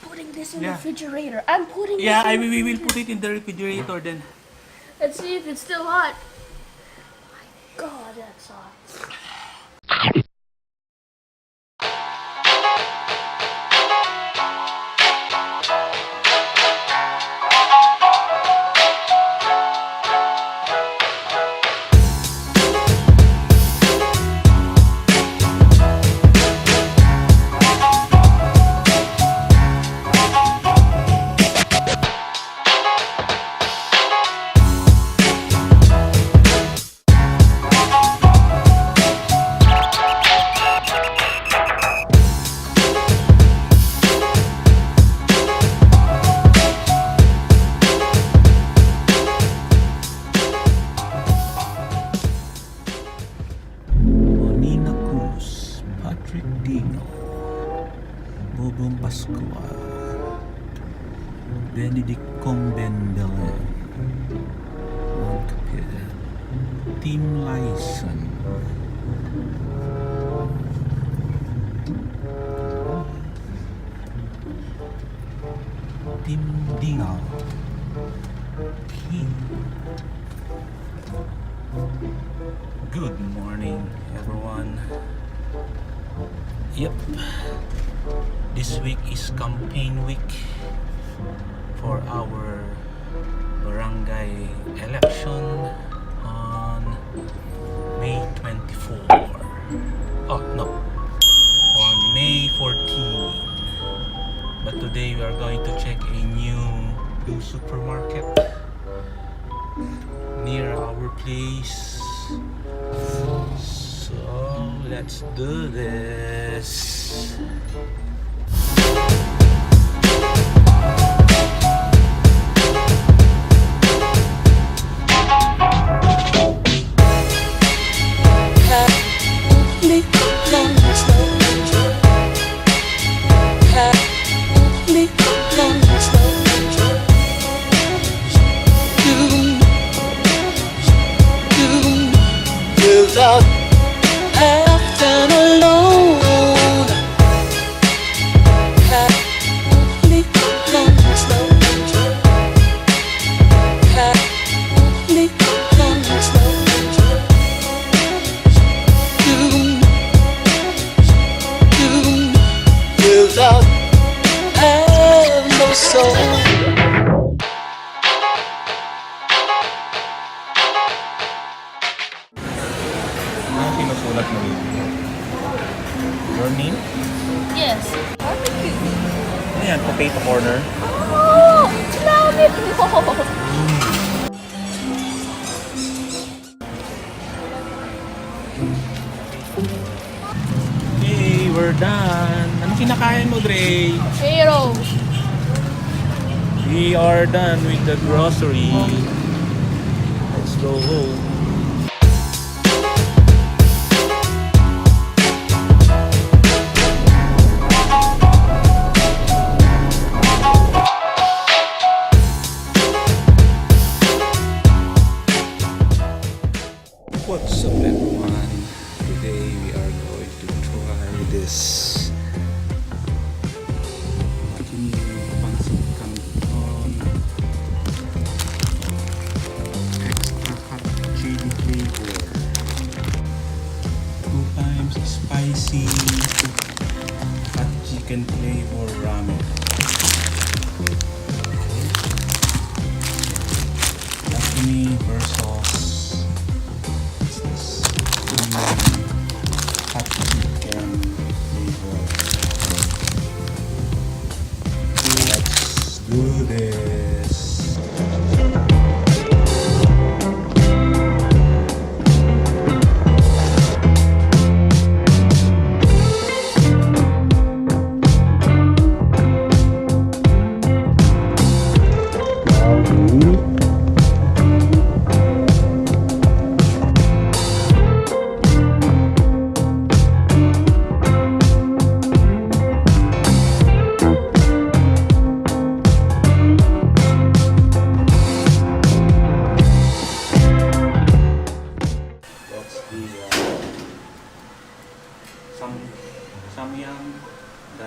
putting this in the Yeah. refrigerator. I'm putting Yeah, this in we will put it in the refrigerator then. Let's see if it's still hot. My God, that's hot. Nina Cruz, Patrick Dino, Bobong Pascual, Benedict Combendale, Juan Capel, Tim Lyson, Tim Dingal, Kim. Good morning, everyone. Yep, this week is campaign week for our barangay election on May 24. Oh no, on May 14. But today we are going to check a new supermarket near our place. So let's do this. Without acting alone, happily control, happily control. Without have no soul. Ano sinusulat mo dito? Your name? Yes. Barbecue. Ano yan? Potato corner? Oh, love it more. Okay, we're done. Ano kinakain mo, Dre? Pero, We are done with the grocery. Let's go home. What's up, everyone? Today we are going to try this pancit canton extra hot chili flavor, 2 times spicy hot chicken flavor ramen. Yakini versus hot chicken flavor. Let's do this.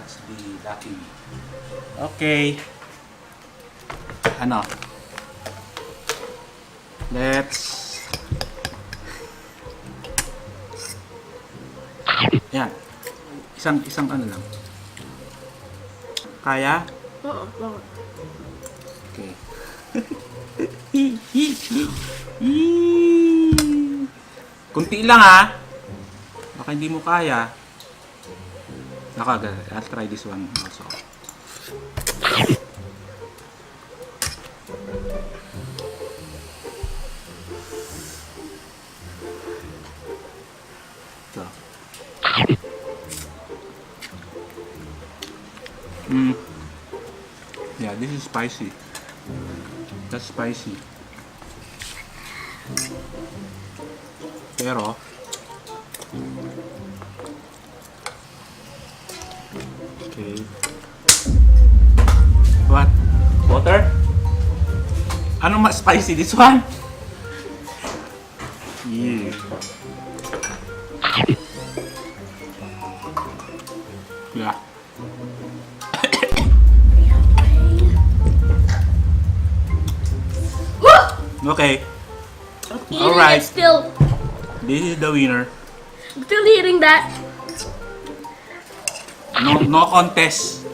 Must be lucky me. Okay. Ano? Let's... Yan. Isang ano lang. Kaya? Oo, bakit? Okay. Kunti lang ha. Baka hindi mo kaya. I'll try this one also. Ito. Yeah, this is spicy. That's spicy. Pero okay. What? Water? Ano mas spicy this one? Yeah. Yeah. Okay. Eating Alright. it still. This is the winner. I'm still eating that. No contest.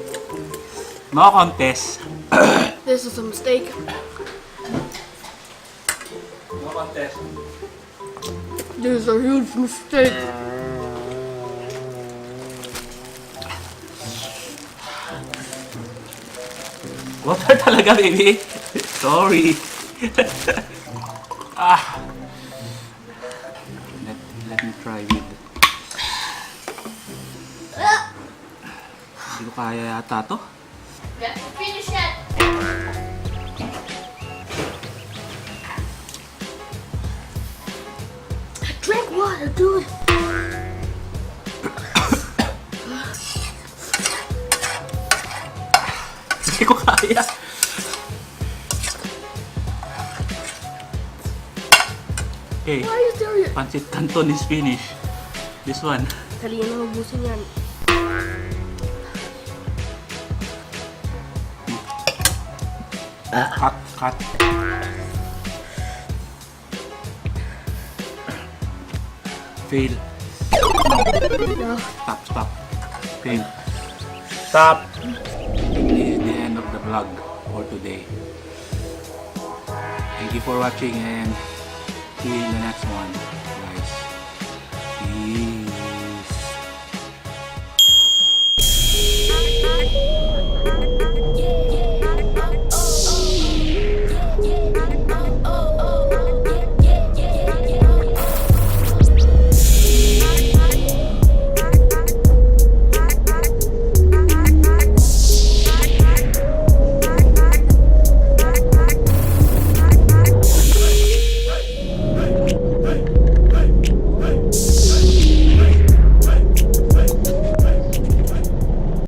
No contest. This is a mistake. No contest. This is a huge mistake. Water talaga, baby. Sorry. Let me try with. Hindi ko kaya yata to. Let's finish it. Drink water, dude. Hindi ko kaya. Okay, Why is there? pancit canton is finished. This one. Dali na ubusin yan. Cut. Fail. No. Stop. Fail. Stop. This is the end of the vlog for today. Thank you for watching and see you in the next one.